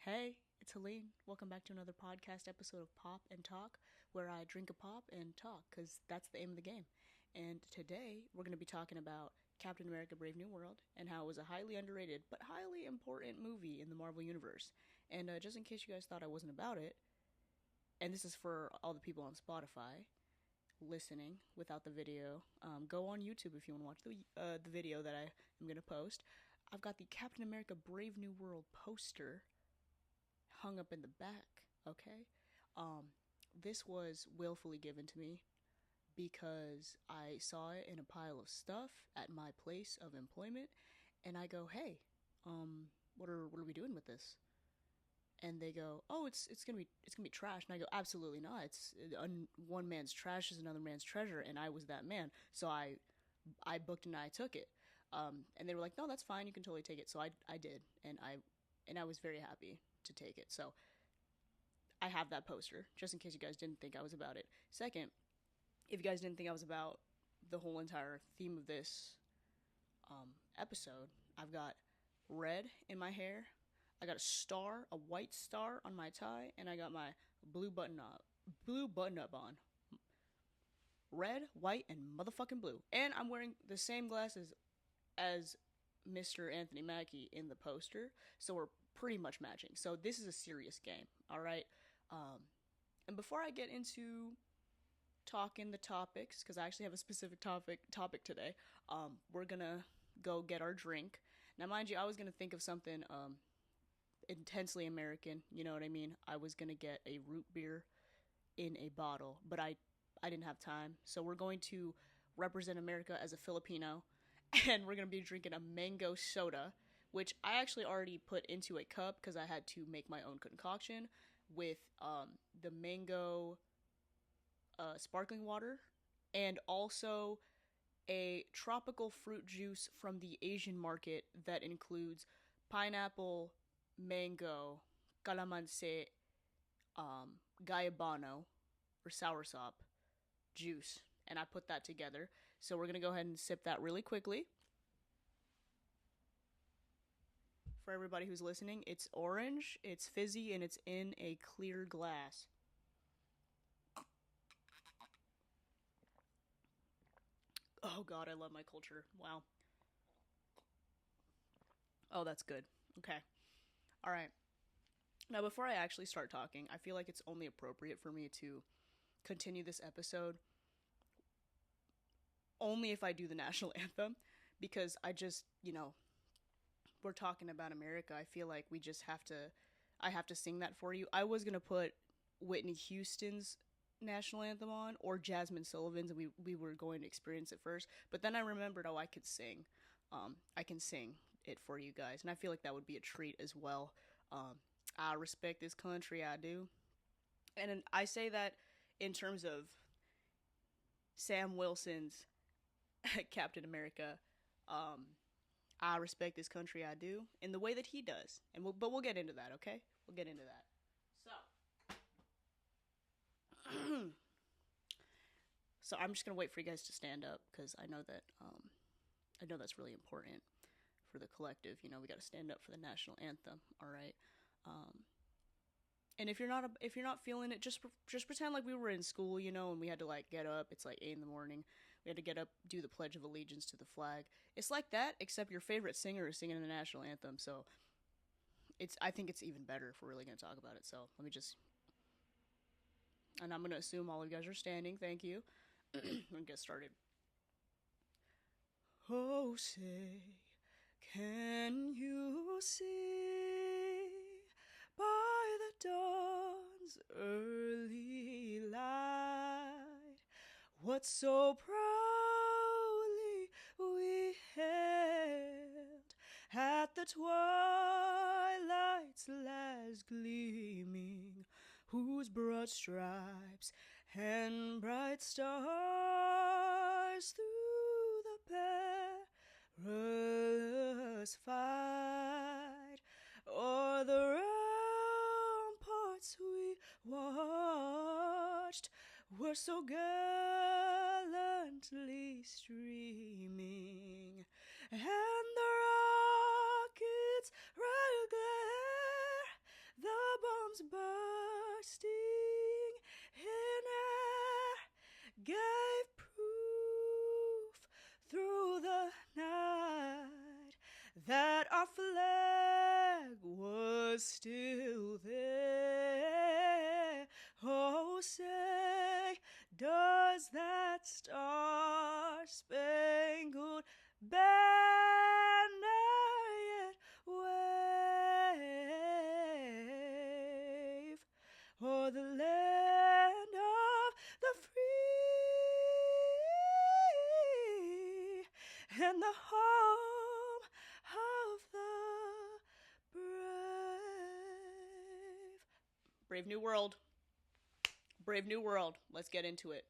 Hey, it's Helene. Welcome back to another podcast episode of Pop and Talk, where I drink a pop and talk, because that's the aim of the game. And today, we're going to be talking about Captain America Brave New World and how it was a highly underrated but highly important movie in the Marvel Universe. And just in case you guys thought I wasn't about it, and this is for all the people on Spotify listening without the video, go on YouTube if you want to watch the video that I am going to post. I've got the Captain America Brave New World poster hung up in the back, okay? Um, this was willfully given to me because I saw it in a pile of stuff at my place of employment, and I go, "Hey, what are we doing with this?" And they go, "Oh, it's gonna be trash." And I go, "Absolutely not. It's one man's trash is another man's treasure," and I was that man, so I booked and I took it. And they were like, "No, that's fine. You can totally take it." So I did, and I was very happy to take it. So I have that poster, just in case you guys didn't think I was about it. Second, if you guys didn't think I was about the whole entire theme of this episode, I've got red in my hair, I got a star, a white star on my tie, and I got my blue button up on. Red, white, and motherfucking blue. And I'm wearing the same glasses as Mr. Anthony Mackie in the poster, so we're pretty much matching. So this is a serious game, all right? And before I get into talking the topics, because I actually have a specific topic today, we're gonna go get our drink. Now, mind you, I was gonna think of something intensely American. You know what I mean? I was gonna get a root beer in a bottle, but I didn't have time. So we're going to represent America as a Filipino, and we're gonna be drinking a mango soda, which I actually already put into a cup because I had to make my own concoction with the mango sparkling water and also a tropical fruit juice from the Asian market that includes pineapple, mango, calamansi, gayabano, or soursop juice. And I put that together. So we're going to go ahead and sip that really quickly. For everybody who's listening, it's orange, it's fizzy, and it's in a clear glass. Oh god, I love my culture. Wow. Oh, that's good. Okay. All right. Now, before I actually start talking, I feel like it's only appropriate for me to continue this episode only if I do the national anthem, because I just, we're talking about America. I feel like I have to sing that for you. I was going to put Whitney Houston's national anthem on or Jasmine Sullivan's, and we were going to experience it first. But then I remembered, oh, I could sing. I can sing it for you guys, and I feel like that would be a treat as well. I respect this country, I do. And I say that in terms of Sam Wilson's Captain America. I respect this country, I do, in the way that he does. But we'll get into that, okay? We'll get into that. So, so I'm just gonna wait for you guys to stand up because I know that's really important for the collective. We got to stand up for the national anthem. All right. Um, and if you're not feeling it, just pretend like we were in school, and we had to like get up. It's like 8 a.m. We had to get up, do the Pledge of Allegiance to the flag. It's like that, except your favorite singer is singing the national anthem. So I think it's even better if we're really gonna talk about it. So let me just, and I'm gonna assume all of you guys are standing. Thank you. I'm gonna get started. Oh, say, can you see by the dawn's early light what so proudly we hailed at the twilight's last gleaming, whose broad stripes and bright stars through the perilous fight o'er the ramparts we watched were so gallantly streaming, and the rocket's red glare bursting in air gave proof through the night that our flag was still there. Oh, say, does that star-spangled banner yet wave o'er the land of the free and the home of the brave? Brave New World. Brave New World. Let's get into it.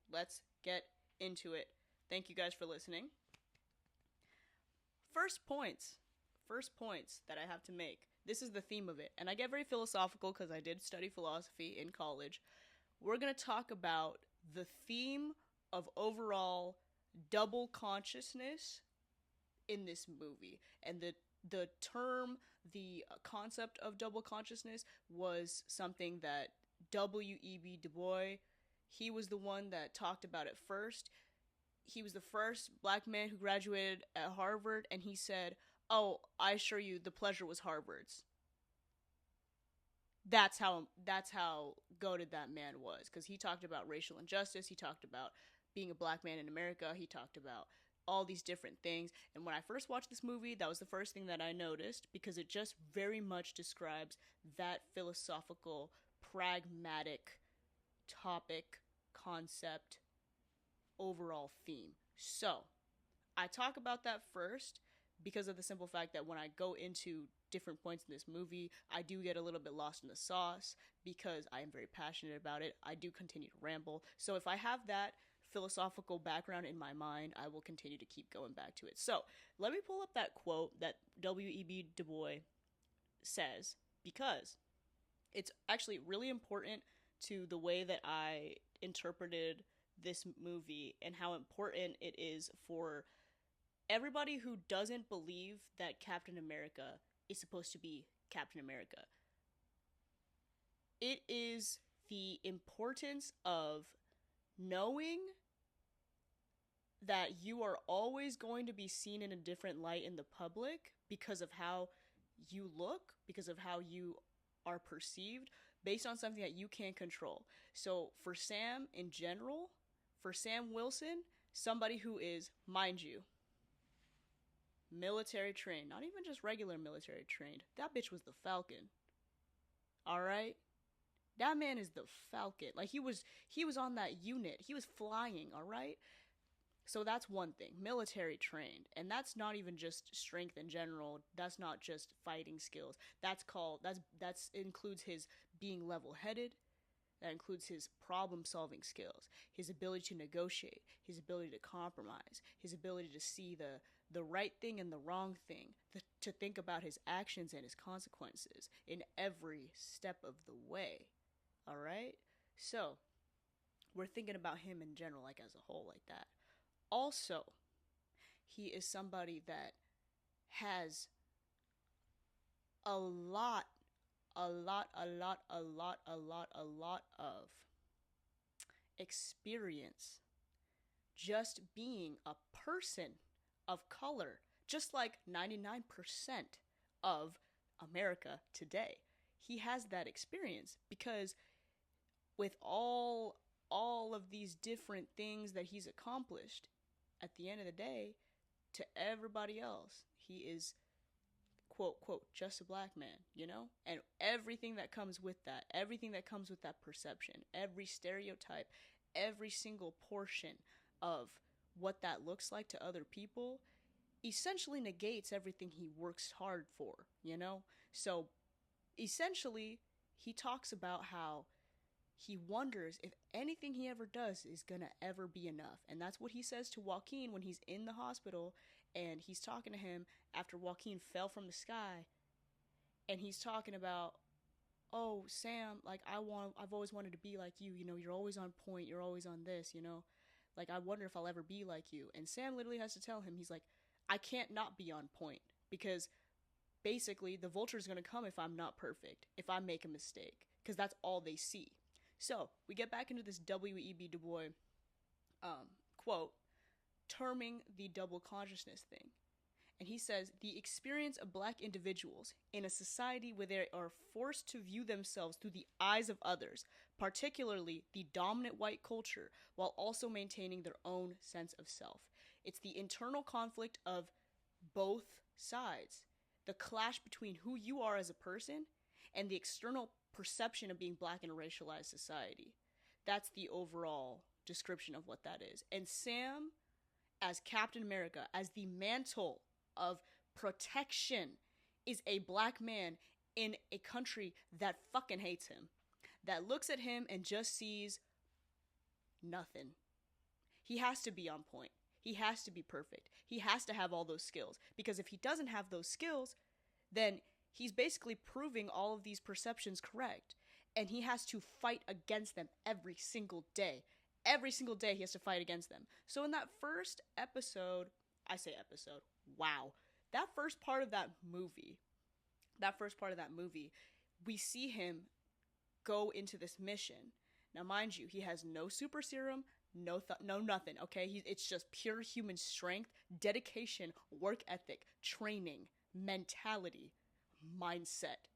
Let's get into it. Thank you guys for listening. First points that I have to make. This is the theme of it. And I get very philosophical because I did study philosophy in college. We're going to talk about the theme of overall double consciousness in this movie. And the term, the concept of double consciousness was something that W.E.B. Du Bois, he was the one that talked about it first. He was the first black man who graduated at Harvard, and he said, "Oh, I assure you, the pleasure was Harvard's." That's how goated that man was, because he talked about racial injustice, he talked about being a black man in America, he talked about all these different things. And when I first watched this movie, that was the first thing that I noticed, because it just very much describes that philosophical, pragmatic topic, concept, overall theme. So, I talk about that first because of the simple fact that when I go into different points in this movie, I do get a little bit lost in the sauce because I am very passionate about it. I do continue to ramble. So if I have that philosophical background in my mind, I will continue to keep going back to it. So, let me pull up that quote that W.E.B. Du Bois says, because it's actually really important to the way that I interpreted this movie and how important it is for everybody who doesn't believe that Captain America is supposed to be Captain America. It is the importance of knowing that you are always going to be seen in a different light in the public because of how you look, because of how you are perceived, based on something that you can't control. So for Sam in general, for Sam Wilson, somebody who is, mind you, military trained, not even just regular military trained. That bitch was the Falcon. Alright? That man is the Falcon. Like, he was on that unit. He was flying, alright? So that's one thing, military trained. And that's not even just strength in general. That's not just fighting skills. That includes his being level-headed. That includes his problem-solving skills, his ability to negotiate, his ability to compromise, his ability to see the right thing and the wrong thing, to think about his actions and his consequences in every step of the way. Alright? So, we're thinking about him in general, like as a whole, like that. Also, he is somebody that has a lot of experience just being a person of color, just like 99% of America today. He has that experience because with all of these different things that he's accomplished, at the end of the day, to everybody else, he is, quote, quote, just a black man, you know? And everything that comes with that, everything that comes with that perception, every stereotype, every single portion of what that looks like to other people, essentially negates everything he works hard for, you know? So, essentially, he talks about how he wonders if anything he ever does is gonna ever be enough. And that's what he says to Joaquin when he's in the hospital and he's talking to him after Joaquin fell from the sky. And he's talking about, "Oh, Sam, like I've always wanted to be like you, you know, you're always on point, you're always on this, you know. Like I wonder if I'll ever be like you." And Sam literally has to tell him, he's like, "I can't not be on point because basically the vulture's gonna come if I'm not perfect, if I make a mistake. because that's all they see. So we get back into this W.E.B. Du Bois quote, terming the double consciousness thing. And he says, the experience of black individuals in a society where they are forced to view themselves through the eyes of others, particularly the dominant white culture, while also maintaining their own sense of self. It's the internal conflict of both sides, the clash between who you are as a person and the external perception of being black in a racialized society. That's the overall description of what that is. And Sam, as Captain America, as the mantle of protection, is a black man in a country that fucking hates him, that looks at him and just sees nothing. He has to be on point. He has to be perfect. He has to have all those skills, because if he doesn't have those skills, then he's basically proving all of these perceptions correct, and he has to fight against them every single day. Every single day he has to fight against them. So in that first episode, wow, that first part of that movie, we see him go into this mission. Now, mind you, he has no super serum, no nothing, okay? It's just pure human strength, dedication, work ethic, training, mentality, mindset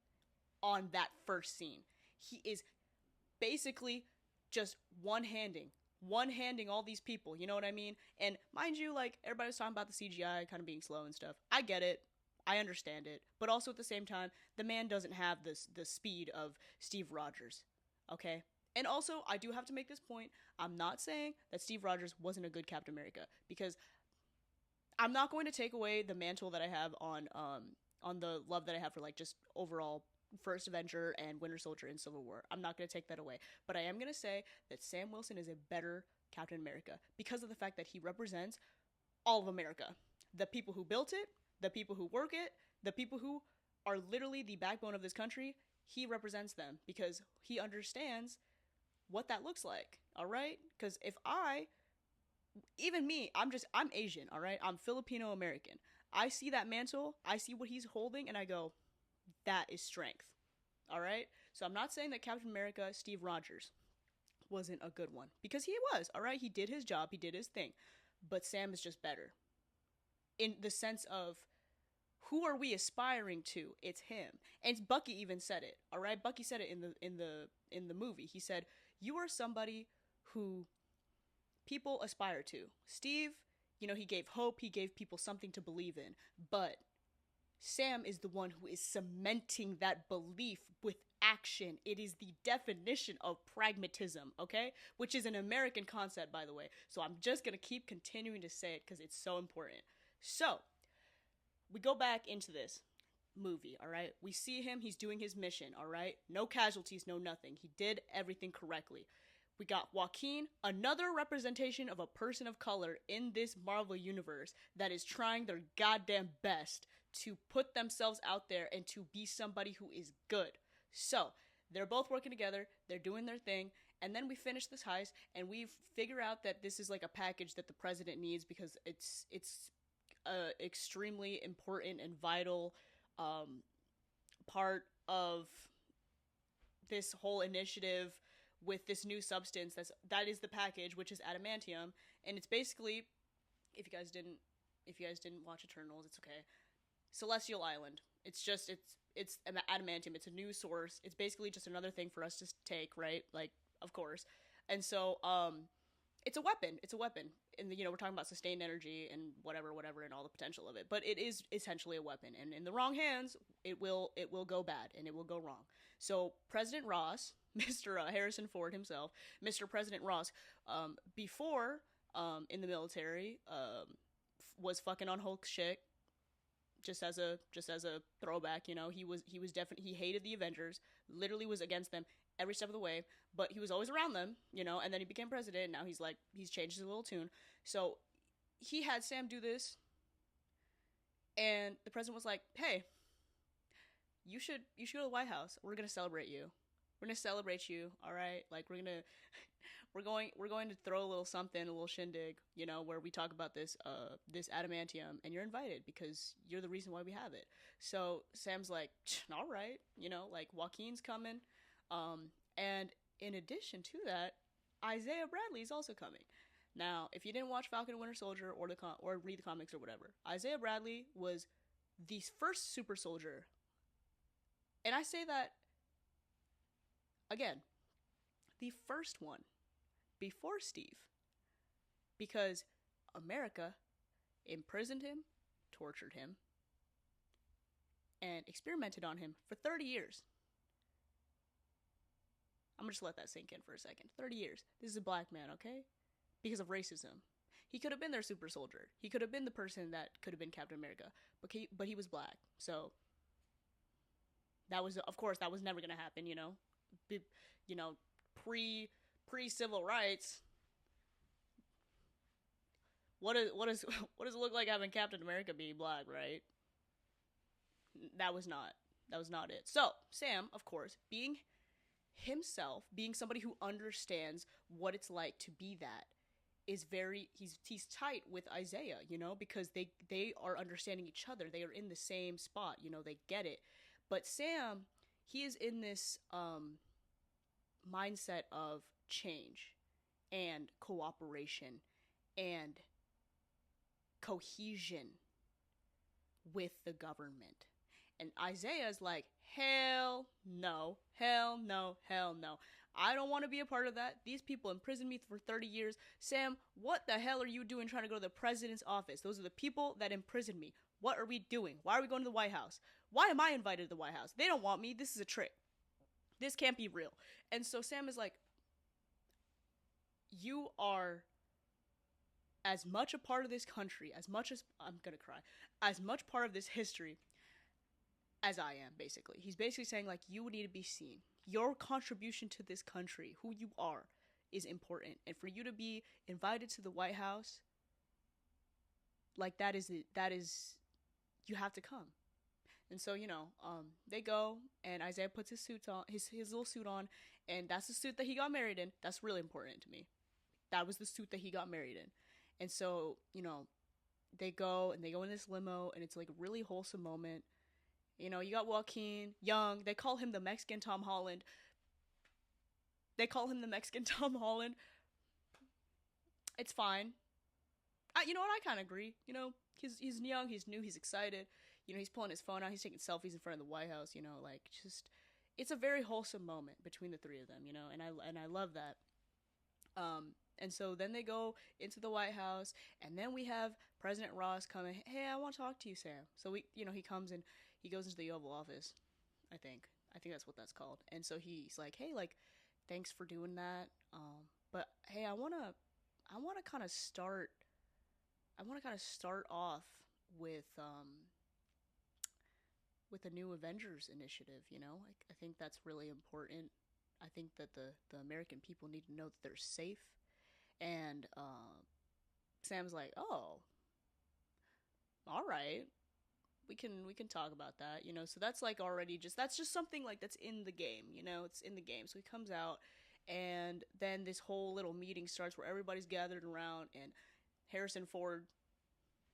on that first scene. He is basically just one-handing all these people, you know what I mean? And mind you, like, everybody's talking about the CGI kind of being slow and stuff. I get it. I understand it. But also at the same time, the man doesn't have the speed of Steve Rogers, okay? And also, I do have to make this point. I'm not saying that Steve Rogers wasn't a good Captain America, because I'm not going to take away the mantle that I have on the love that I have for, like, just overall First Avenger and Winter Soldier in Civil War. I'm not going to take that away. But I am going to say that Sam Wilson is a better Captain America because of the fact that he represents all of America. The people who built it, the people who work it, the people who are literally the backbone of this country. He represents them because he understands what that looks like, all right? Because even me, I'm Asian, all right? I'm Filipino American. I see that mantle, I see what he's holding, and I go, that is strength, all right? So I'm not saying that Captain America, Steve Rogers, wasn't a good one, because he was, all right? He did his job, he did his thing, but Sam is just better. In the sense of, who are we aspiring to? It's him. And Bucky even said it, all right? Bucky said it in the movie. He said, you are somebody who people aspire to. Steve, he gave hope, he gave people something to believe in, but Sam is the one who is cementing that belief with action. It is the definition of pragmatism, okay? Which is an American concept, by the way. So I'm just going to keep continuing to say it because it's so important. So, we go back into this movie, all right? We see him, he's doing his mission, all right? No casualties, no nothing. He did everything correctly. We got Joaquin, another representation of a person of color in this Marvel universe that is trying their goddamn best to put themselves out there and to be somebody who is good. So, they're both working together, they're doing their thing, and then we finish this heist, and we figure out that this is like a package that the president needs because it's extremely important and vital part of this whole initiative with this new substance that is the package, which is adamantium. And it's basically, if you guys didn't watch Eternals, it's okay. Celestial Island. It's adamantium. It's a new source. It's basically just another thing for us to take, right? Like, of course. And so it's a weapon. And we're talking about sustained energy and whatever, and all the potential of it. But it is essentially a weapon, and in the wrong hands, it will go bad and it will go wrong. So President Ross, Mr. Harrison Ford himself, Mr. President Ross, before in the military, was fucking on Hulk's shit. Just as a throwback, he was definitely, he hated the Avengers, literally was against them every step of the way, but he was always around them, and then he became president, and now he's changed his little tune. So he had Sam do this, and the president was like, hey, you should go to the White House. We're gonna celebrate you. All right? Like, we're going to throw a little something, a little shindig, where we talk about this adamantium, and you're invited because you're the reason why we have it. So Sam's like, all right, like, Joaquin's coming. And in addition to that, Isaiah Bradley is also coming. Now, if you didn't watch Falcon and Winter Soldier or read the comics or whatever, Isaiah Bradley was the first super soldier. And I say that again, the first one before Steve, because America imprisoned him, tortured him, and experimented on him for 30 years. I'm gonna just let that sink in for a second. 30 years. This is a black man, okay? Because of racism. He could have been their super soldier. He could have been the person that could have been Captain America, but he was black. So that was, of course, that was never gonna happen. Pre civil rights. What does it look like having Captain America be black, right? That was not it. So Sam, of course, being himself, being somebody who understands what it's like to be that, is he's tight with Isaiah, because they are understanding each other. They are in the same spot, they get it. But Sam, he is in this mindset of change and cooperation and cohesion with the government. And Isaiah's like, hell no, hell no, hell no. I don't want to be a part of that. These people imprisoned me for 30 years. Sam, what the hell are you doing trying to go to the president's office? Those are the people that imprisoned me. What are we doing? Why are we going to the White House? Why am I invited to the White House? They don't want me. This is a trick. This can't be real. And so Sam is like, you are as much a part of this country, as much part of this history as I am, basically. He's basically saying, like, you need to be seen. Your contribution to this country, who you are, is important. And for you to be invited to the White House, like, that is, you have to come. And so, they go, and Isaiah puts his suit on, his little suit on, and that's the suit that he got married in. That's really important to me. That was the suit that he got married in. And so, they go in this limo, and it's like a really wholesome moment. You got Joaquin, young. They call him the Mexican Tom Holland. It's fine. You know what? I kind of agree. He's young, he's new, he's excited. He's pulling his phone out. He's taking selfies in front of the White House. It's a very wholesome moment between the three of them. And I love that. And so then they go into the White House, and then we have President Ross coming. Hey, I want to talk to you, Sam. So he comes and he goes into the Oval Office. I think that's what that's called. And so he's like, hey, like, thanks for doing that. But hey, I want to kind of start off with the new Avengers initiative. I think that's really important. I think that the American people need to know that they're safe. And Sam's like, oh, all right, we can talk about that, so that's like already that's just something like that's in the game, it's in the game. So he comes out, and then this whole little meeting starts where everybody's gathered around, and Harrison Ford,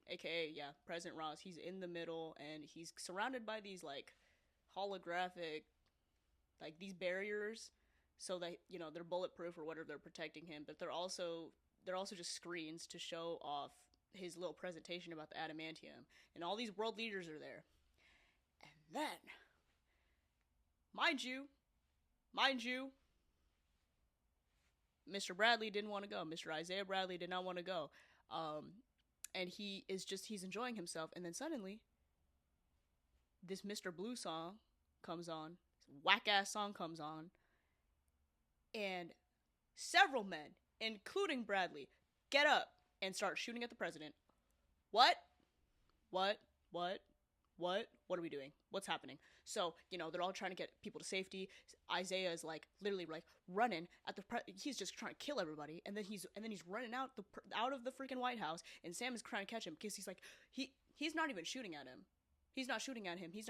aka President Ross, he's in the middle, and he's surrounded by these like holographic, like these barriers, so that they're bulletproof or whatever, they're protecting him, but they're also just screens to show off his little presentation about the adamantium, and all these world leaders are there. And then, mind you, Mr. Bradley didn't want to go. Mr. Isaiah Bradley did not want to go. And he's enjoying himself, and then suddenly, this Mr. Blue song comes on, whack-ass song comes on, and several men, including Bradley, get up and start shooting at the president. What are we doing? What's happening? So, they're all trying to get people to safety. Isaiah is like literally like running at he's just trying to kill everybody, and then he's running out of the freaking White House, and Sam is trying to catch him because he's like he's not even shooting at him. He's not shooting at him. He's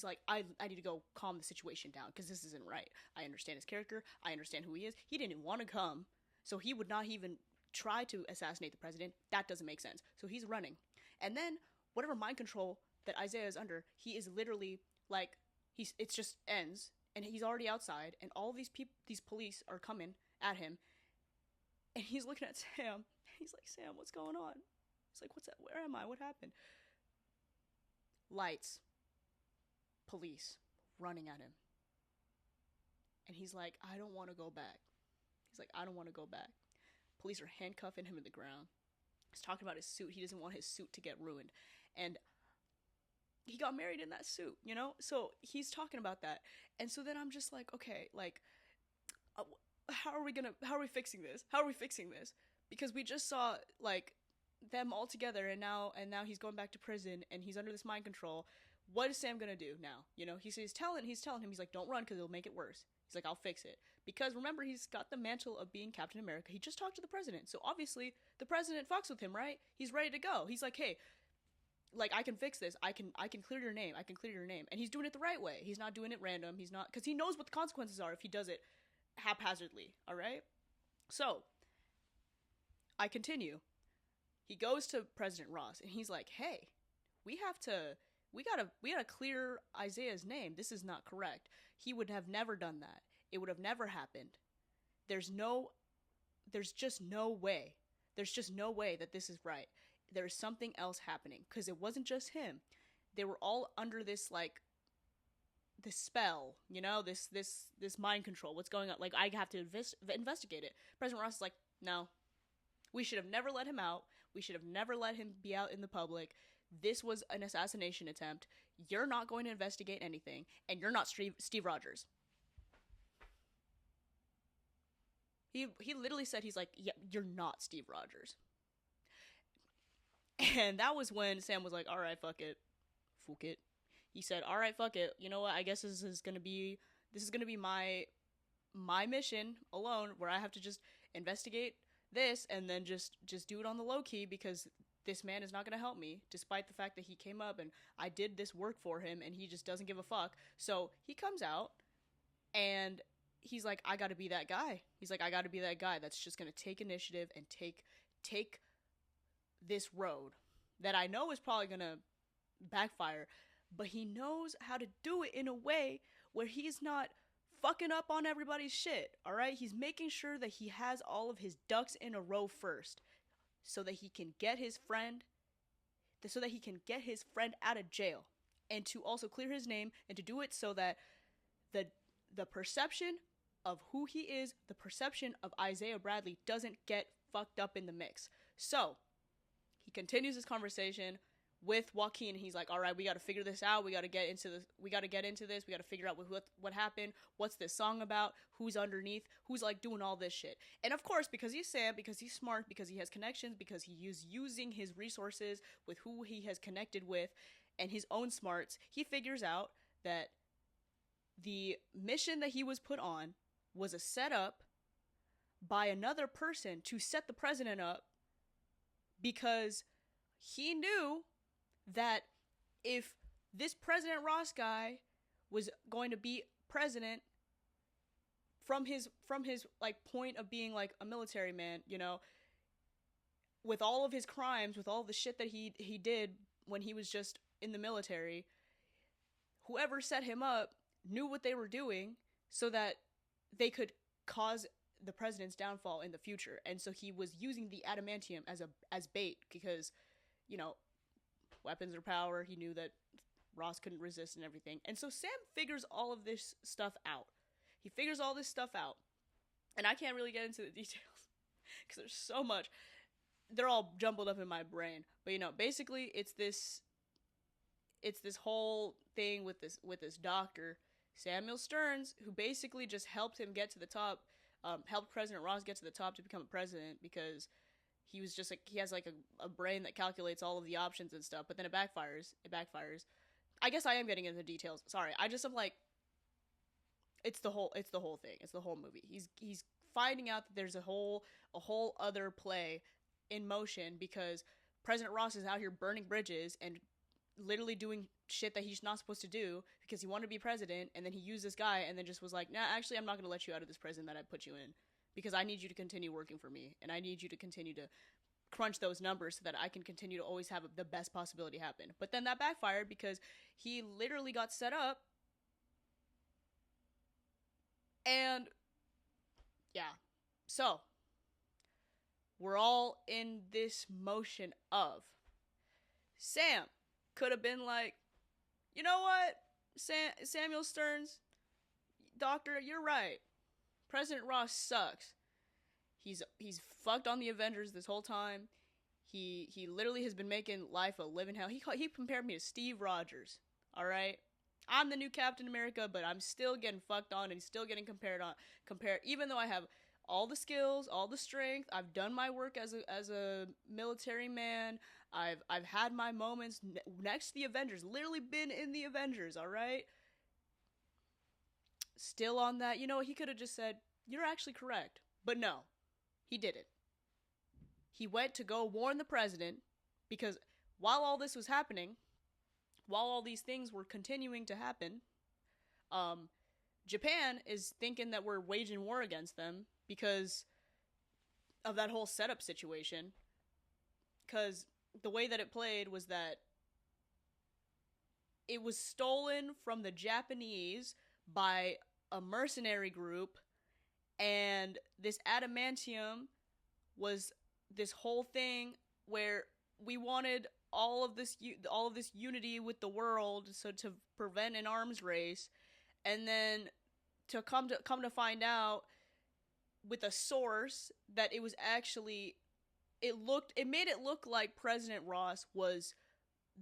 like, I need to go calm the situation down because this isn't right. I understand his character. I understand who he is. He didn't want to come, so he would not even try to assassinate the president. That doesn't make sense. So he's running. And then whatever mind control that Isaiah is under, he is literally like, it just ends, and he's already outside, and all these police are coming at him, and he's looking at Sam. He's like, Sam, what's going on? He's like, what's that? Where am I? What happened? Lights. Police running at him. And he's like, I don't want to go back. He's like, I don't want to go back. Police are handcuffing him to the ground. He's talking about his suit. He doesn't want his suit to get ruined. And he got married in that suit, you know? So he's talking about that. And so then I'm just like, okay, like, how are we fixing this? How are we fixing this? Because we just saw, like, them all together, and now he's going back to prison, and he's under this mind control. What is Sam gonna do now? You know, he's telling him, he's like, don't run, because it'll make it worse. He's like, I'll fix it. Because remember, he's got the mantle of being Captain America. He just talked to the president. So obviously, the president fucks with him, right? He's ready to go. He's like, hey, like, I can fix this. I can clear your name. I can clear your name. And he's doing it the right way. He's not doing it random. He's not, because he knows what the consequences are if he does it haphazardly, all right? So, I continue. He goes to President Ross, and he's like, hey, we gotta clear Isaiah's name. This is not correct. He would have never done that. It would have never happened. There's just no way. There's just no way that this is right. There's something else happening, because it wasn't just him. They were all under this, like, this spell, you know, this mind control. What's going on? Like, I have to investigate it. President Ross is like, no, we should have never let him out. We should have never let him be out in the public. This was an assassination attempt. You're not going to investigate anything, and you're not Steve Rogers. He literally said, he's like, yeah, you're not Steve Rogers. And that was when Sam was like, all right, fuck it. Fuck it. He said, all right, fuck it. You know what? I guess this is gonna be my mission alone, where I have to just investigate this and then just do it on the low key, because this man is not going to help me, despite the fact that he came up and I did this work for him, and he just doesn't give a fuck. So he comes out, and he's like, I got to be that guy. He's like, I got to be that guy that's just going to take initiative and take this road that I know is probably going to backfire, but he knows how to do it in a way where he's not fucking up on everybody's shit, all right? He's making sure that he has all of his ducks in a row first, so that he can get his friend out of jail, and to also clear his name, and to do it so that the perception of who he is, the perception of Isaiah Bradley, doesn't get fucked up in the mix. So he continues this conversation with Joaquin. He's like, all right, we got to figure this out. We got to get into this. We got to figure out what happened. What's this song about? Who's underneath? Who's, like, doing all this shit? And of course, because he's Sam, because he's smart, because he has connections, because he is using his resources with who he has connected with and his own smarts, he figures out that the mission that he was put on was a setup by another person to set the president up, because he knew that if this President Ross guy was going to be president from his like point of being like a military man, you know, with all of his crimes, with all the shit that he did when he was just in the military, whoever set him up knew what they were doing so that they could cause the president's downfall in the future. And so he was using the adamantium as bait, because, you know, weapons are power. He knew that Ross couldn't resist and everything. And so Sam figures all of this stuff out. He figures all this stuff out. And I can't really get into the details because there's so much. They're all jumbled up in my brain. But, you know, basically it's this whole thing with this doctor, Samuel Stearns, who basically just helped him get to the top, helped President Ross get to the top to become a president, because he was just like, he has like a brain that calculates all of the options and stuff, but then it backfires. I guess I am getting into the details. Sorry. I'm like, it's the whole thing. It's the whole movie. He's finding out that there's a whole other play in motion, because President Ross is out here burning bridges and literally doing shit that he's not supposed to do because he wanted to be president, and then he used this guy and then just was like, nah, actually, I'm not going to let you out of this prison that I put you in, because I need you to continue working for me, and I need you to continue to crunch those numbers so that I can continue to always have the best possibility happen. But then that backfired, because he literally got set up And yeah, so we're all in this motion of Sam could have been like, you know what, Samuel Stearns, Doctor, you're right. President Ross sucks. He's fucked on the Avengers this whole time. He literally has been making life a living hell. He compared me to Steve Rogers. All right, I'm the new Captain America, but I'm still getting fucked on and still getting compared. Even though I have all the skills, all the strength. I've done my work as a military man. I've had my moments next to the Avengers. Literally been in the Avengers. All right. Still on that. You know, he could have just said, "You're actually correct," but no, he didn't. He went to go warn the president because while all this was happening, while all these things were continuing to happen, Japan is thinking that we're waging war against them because of that whole setup situation. Because the way that it played was that it was stolen from the Japanese by a mercenary group, and this adamantium was this whole thing where we wanted all of this unity with the world, so to prevent an arms race, and then to come to find out with a source that it was actually it made it look like President Ross was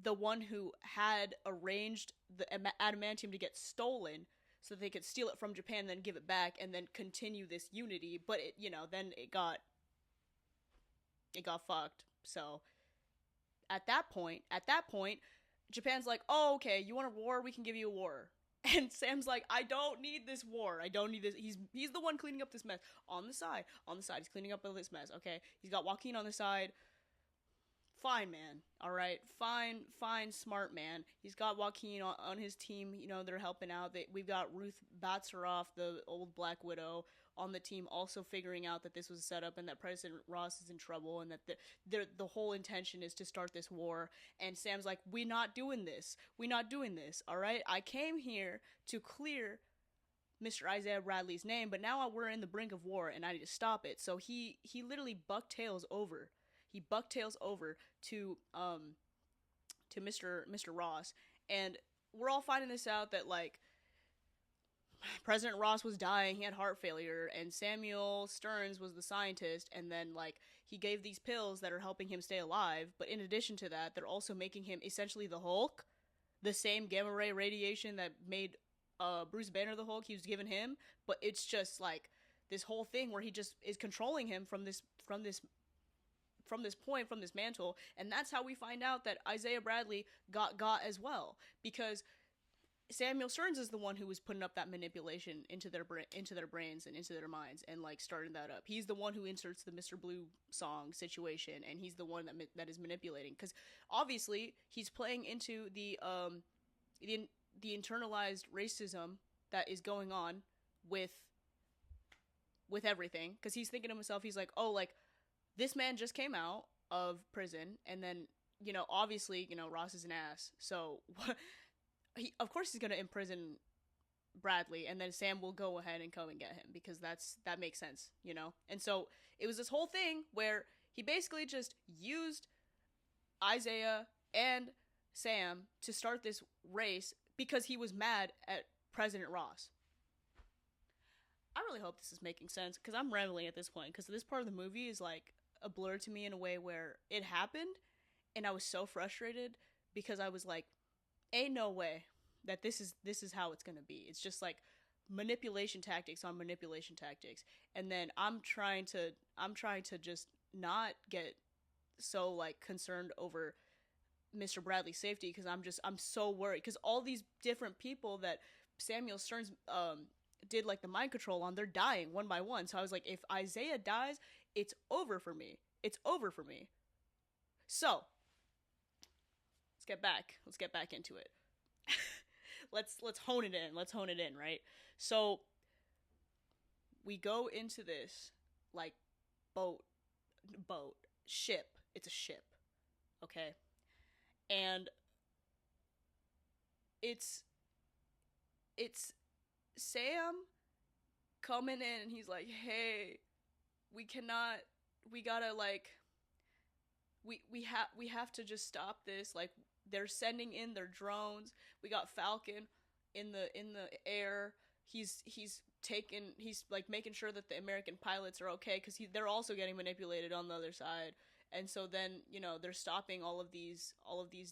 the one who had arranged the adamantium to get stolen so that they could steal it from Japan, then give it back, and then continue this unity. But then it got fucked. So at that point, Japan's like, "Oh, okay, you want a war? We can give you a war." And Sam's like, "I don't need this war. I don't need this." He's the one cleaning up this mess on the side. He's cleaning up all this mess. Okay, he's got Joaquin on the side. Fine, man. All right, fine, smart man. He's got Joaquin on his team. You know, they're helping out. We've got Ruth Batzeroff, the old Black Widow, on the team, also figuring out that this was a setup and that President Ross is in trouble and that the whole intention is to start this war. And Sam's like, "We're not doing this. All right? I came here to clear Mr. Isaiah Bradley's name, but now we're in the brink of war and I need to stop it." So he literally bucktails over. He bucktails over to Mr. Ross, and we're all finding this out that like President Ross was dying, he had heart failure, and Samuel Stearns was the scientist, and then like he gave these pills that are helping him stay alive, but in addition to that, they're also making him essentially the Hulk, the same gamma ray radiation that made Bruce Banner the Hulk, he was giving him, but it's just like this whole thing where he just is controlling him from this mantle, and that's how we find out that Isaiah Bradley got as well, because Samuel Stearns is the one who was putting up that manipulation into their brains and into their minds and like starting that up. He's the one who inserts the Mr. Blue song situation, and he's the one that is manipulating, because obviously he's playing into the internalized racism that is going on with everything, because he's thinking to himself, he's like, "Oh, like this man just came out of prison, and then obviously Ross is an ass, so of course he's gonna imprison Bradley, and then Sam will go ahead and come and get him, because that makes sense, And so it was this whole thing where he basically just used Isaiah and Sam to start this race because he was mad at President Ross. I really hope this is making sense, because I'm rambling at this point, because this part of the movie is like a blur to me in a way where it happened and I was so frustrated because I was like, ain't no way that this is how it's gonna be. It's just like manipulation tactics on manipulation tactics, and then I'm trying to just not get so like concerned over Mr. Bradley's safety, because I'm so worried, because all these different people that Samuel Stearns did like the mind control on, they're dying one by one. So I was like, if Isaiah dies, it's over for me. So let's get back into it. let's hone it in, right? So we go into this like ship. It's a ship, okay? And it's Sam coming in and he's like, hey, we gotta like we have to just stop this. Like, they're sending in their drones. We got Falcon in the air. He's like making sure that the American pilots are okay, because they're also getting manipulated on the other side. And so then, they're stopping all of these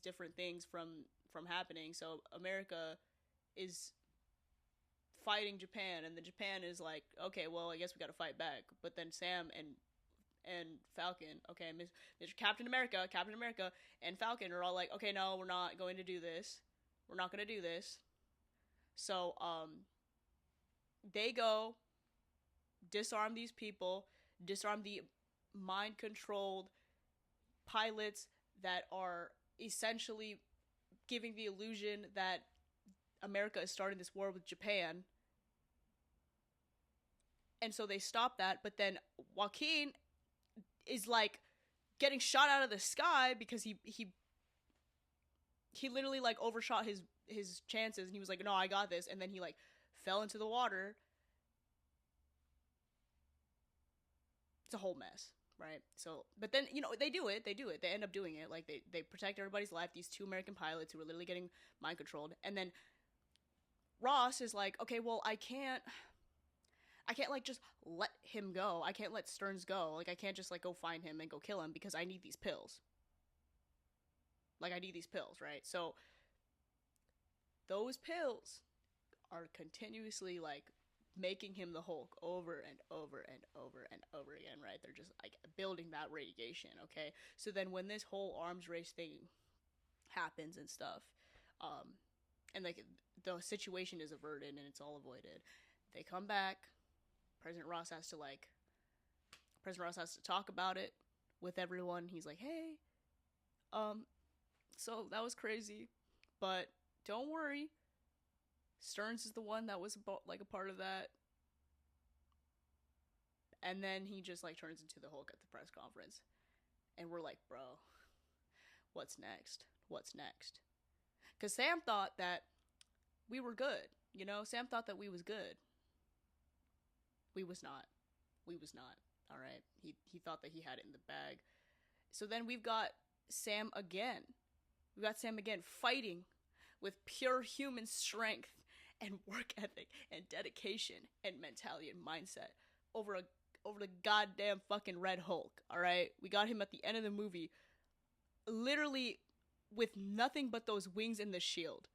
different things from happening. So America is fighting Japan, and the Japan is like, okay, well, I guess we got to fight back. But then Sam and Falcon, okay, Mr. Captain America, and Falcon are all like, okay, no, we're not going to do this. We're not going to do this. So they go disarm these people, disarm the mind-controlled pilots that are essentially giving the illusion that America is starting this war with Japan. And so they stop that, but then Joaquin is like getting shot out of the sky because he literally like overshot his chances, and he was like, no, I got this, and then he like fell into the water. It's a whole mess, right? So, but then, they do it. They end up doing it. Like, they protect everybody's life, these 2 American pilots who were literally getting mind controlled. And then Ross is like, okay, well, I can't like just let him go. I can't let Stearns go. Like, I can't just like go find him and go kill him, because I need these pills. Like, I need these pills, right? So those pills are continuously like making him the Hulk over and over and over and over again, right? They're just like building that radiation, okay? So then when this whole arms race thing happens and stuff, and like the situation is averted and it's all avoided, they come back. President Ross has to talk about it with everyone. He's like, hey, so that was crazy, but don't worry, Stearns is the one that was like a part of that. And then he just like turns into the Hulk at the press conference, and we're like, bro, what's next? Because Sam thought that we were good. Sam thought that we was good. We was not. All right. He thought that he had it in the bag. So then we've got Sam again. Fighting with pure human strength and work ethic and dedication and mentality and mindset over the goddamn fucking Red Hulk. All right. We got him at the end of the movie, literally with nothing but those wings and the shield,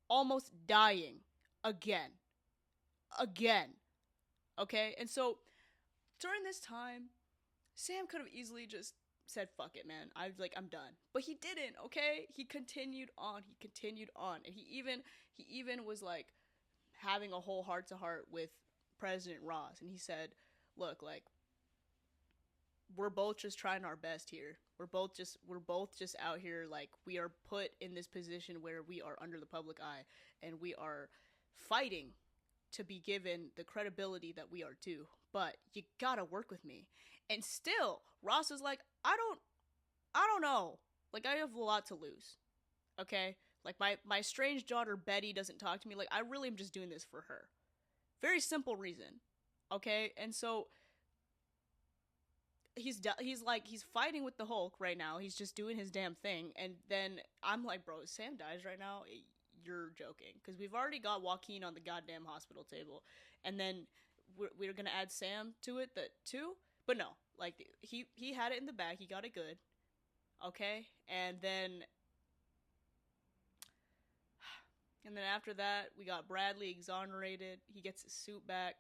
almost dying again. Okay, and so during this time, Sam could have easily just said, fuck it, man, I'm done. But he didn't, okay? He continued on, and he even was like having a whole heart-to-heart with President Ross, and he said, look, like, we're both just trying our best here. We're both just out here, like, we are put in this position where we are under the public eye, and we are fighting to be given the credibility that we are due, but you gotta work with me. And still, Ross is like, I don't know. Like, I have a lot to lose. Okay? Like, my strange daughter Betty doesn't talk to me. Like, I really am just doing this for her. Very simple reason. Okay? And so he's fighting with the Hulk right now. He's just doing his damn thing. And then I'm like, bro, Sam dies right now? You're joking. Because we've already got Joaquin on the goddamn hospital table. And then we're going to add Sam to it too? But no. Like, he had it in the bag. He got it good. Okay? And then after that, we got Bradley exonerated. He gets his suit back.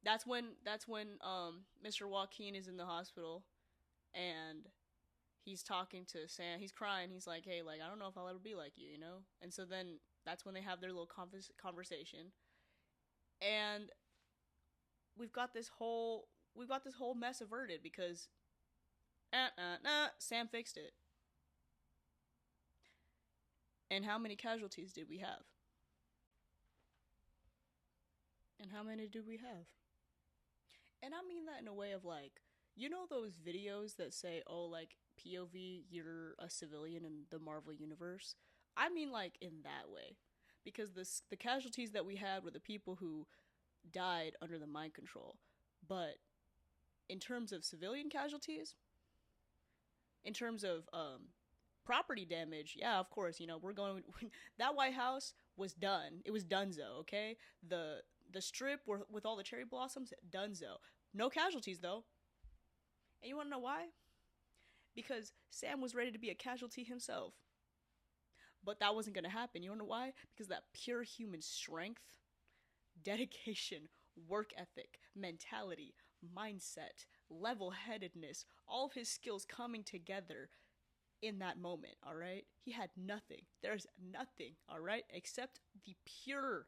That's when Mr. Joaquin is in the hospital, and he's talking to Sam. He's crying. He's like, hey, like, I don't know if I'll ever be like you, you know? And so then that's when they have their little conversation. And we've got this whole mess averted because Sam fixed it. And how many casualties did we have? And how many do we have? And I mean that in a way of like, you know those videos that say, oh, like, POV, you're a civilian in the Marvel universe? I mean, like, in that way. because the casualties that we had were the people who died under the mind control. But in terms of civilian casualties, in terms of property damage, yeah, of course, we're going. That White House was done. It was donezo. Okay, the strip with all the cherry blossoms, donezo. No casualties though. And you want to know why? Because Sam was ready to be a casualty himself. But that wasn't going to happen. You don't know why? Because that pure human strength, dedication, work ethic, mentality, mindset, level-headedness, all of his skills coming together in that moment, all right? He had nothing. There's nothing, all right? Except the pure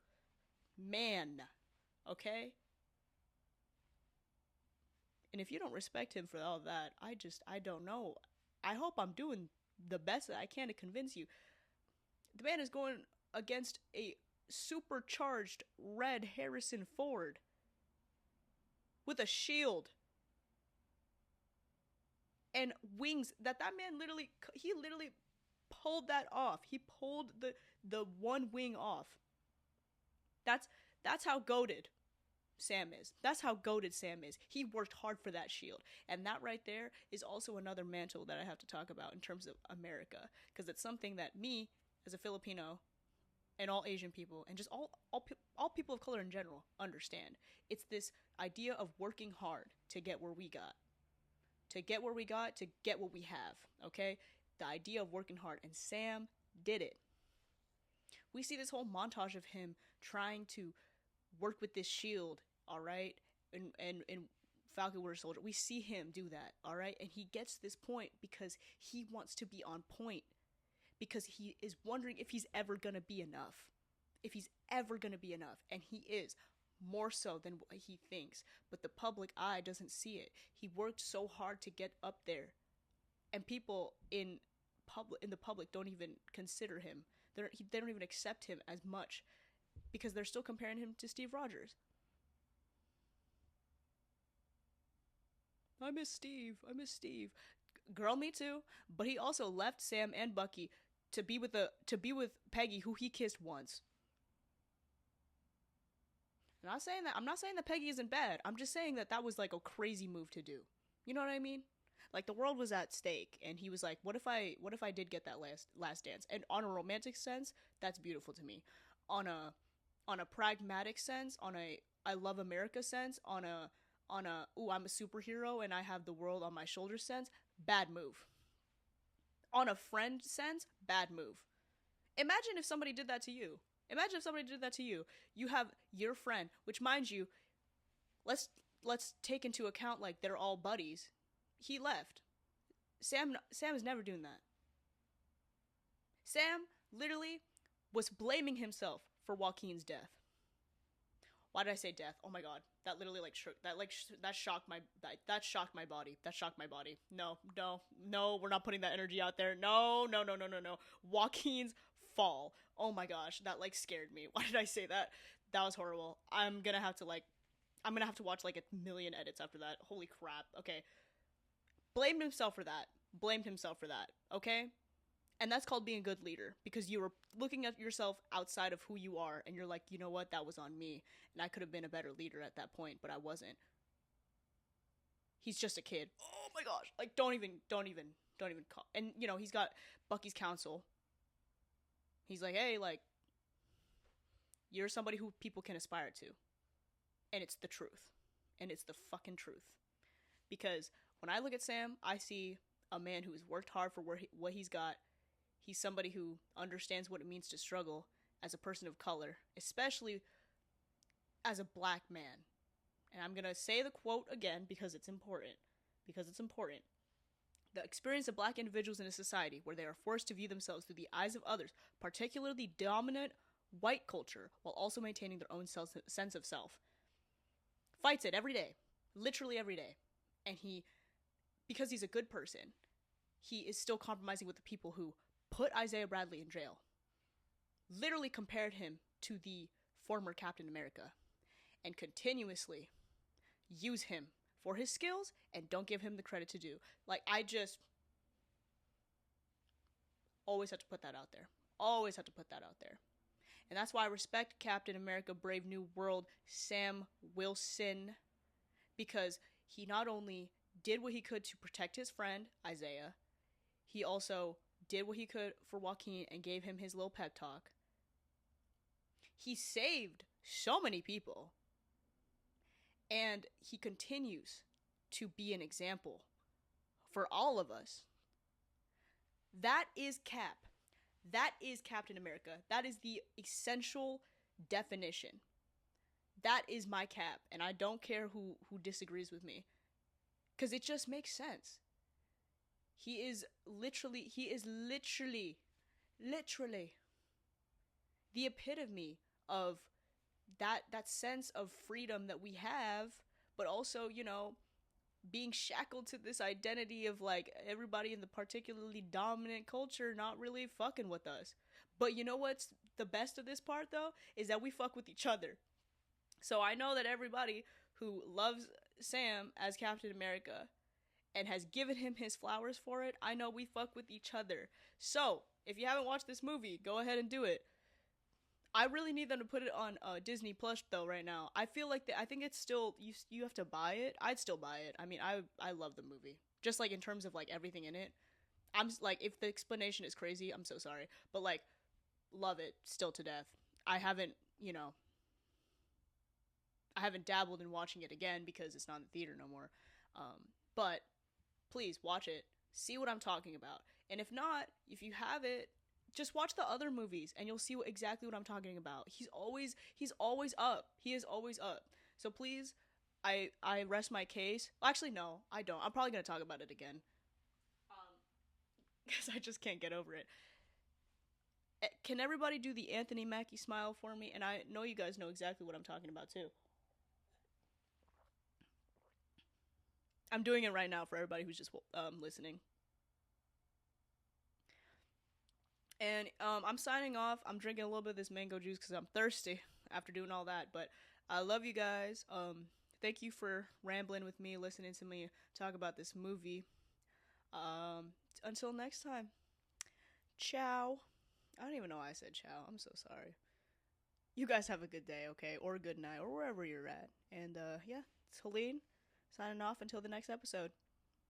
man, okay? And if you don't respect him for all that, I don't know. I hope I'm doing the best that I can to convince you. The man is going against a supercharged red Harrison Ford with a shield and wings that man literally pulled that off. He pulled the one wing off. That's how goated Sam is. That's how goated Sam is. He worked hard for that shield. And that right there is also another mantle that I have to talk about in terms of America. Because it's something that me, as a Filipino, and all Asian people, and just all people of color in general, understand. It's this idea of working hard to get where we got. To get where we got, to get what we have, okay? The idea of working hard. And Sam did it. We see this whole montage of him trying to work with this shield, all right? And Falcon Winter Soldier. We see him do that, all right? And he gets to this point because he wants to be on point. Because he is wondering if he's ever going to be enough. If he's ever going to be enough. And he is, more so than what he thinks. But the public eye doesn't see it. He worked so hard to get up there. And people in the public don't even consider him. They don't even accept him as much. Because they're still comparing him to Steve Rogers. I miss Steve. Girl, me too. But he also left Sam and Bucky to be with Peggy, who he kissed once. I'm not saying that Peggy isn't bad. I'm just saying that was like a crazy move to do. You know what I mean? Like, the world was at stake, and he was like, what if I did get that last dance? And on a romantic sense, that's beautiful to me. On a pragmatic sense, on a I love America sense, on a ooh, I'm a superhero and I have the world on my shoulders sense, bad move. On a friend sense, bad move. Imagine if somebody did that to you. You have your friend, which, mind you, let's take into account, like, they're all buddies. He left. Sam is never doing that. Sam literally was blaming himself for Joaquin's death. Why did I say death? Oh my god, that literally that shocked my body. That shocked my body. No, we're not putting that energy out there. No. Joaquin's fall. Oh my gosh, that scared me. Why did I say that? That was horrible. I'm gonna have to watch like a million edits after that. Holy crap. Okay. Blamed himself for that. Okay? And that's called being a good leader, because you were looking at yourself outside of who you are, and you're like, you know what, that was on me, and I could have been a better leader at that point, but I wasn't. He's just a kid. Oh my gosh, like, don't even call. And, he's got Bucky's counsel. He's like, hey, like, you're somebody who people can aspire to. And it's the truth. And it's the fucking truth. Because when I look at Sam, I see a man who has worked hard for what he's got. He's somebody who understands what it means to struggle as a person of color, especially as a black man. And I'm going to say the quote again because it's important. The experience of black individuals in a society where they are forced to view themselves through the eyes of others, particularly dominant white culture, while also maintaining their own sense of self. Fights it every day. Literally every day. And because he's a good person, he is still compromising with the people who put Isaiah Bradley in jail. Literally compared him to the former Captain America. And continuously use him for his skills and don't give him the credit to do. Like, I just always have to put that out there. And that's why I respect Captain America Brave New World Sam Wilson, because he not only did what he could to protect his friend Isaiah, he also did what he could for Joaquin and gave him his little pep talk. He saved so many people, and he continues to be an example for all of us. That is Cap. That is Captain America. That is the essential definition. That is my Cap, and I don't care who disagrees with me, because it just makes sense. He is literally the epitome of that sense of freedom that we have, but also, you know, being shackled to this identity of like everybody in the particularly dominant culture not really fucking with us. But you know what's the best of this part though, is that we fuck with each other. So I know that everybody who loves Sam as Captain America and has given him his flowers for it, I know we fuck with each other. So if you haven't watched this movie, go ahead and do it. I really need them to put it on Disney Plus though right now. I feel like I think it's still you have to buy it. I'd still buy it. I mean, I love the movie. Just like in terms of like everything in it. I'm like, if the explanation is crazy, I'm so sorry. But like, love it still to death. I haven't dabbled in watching it again because it's not in the theater no more. But please watch it. See what I'm talking about. And if not, if you have it, just watch the other movies and you'll see exactly what I'm talking about. He's always up. He is always up. So please, I rest my case. Actually, no, I don't. I'm probably going to talk about it again. Because I just can't get over it. Can everybody do the Anthony Mackie smile for me? And I know you guys know exactly what I'm talking about too. I'm doing it right now for everybody who's just listening. And I'm signing off. I'm drinking a little bit of this mango juice because I'm thirsty after doing all that. But I love you guys. Thank you for rambling with me, listening to me talk about this movie. Until next time. Ciao. I don't even know why I said ciao. I'm so sorry. You guys have a good day, okay? Or a good night, or wherever you're at. And yeah, it's Helene signing off until the next episode.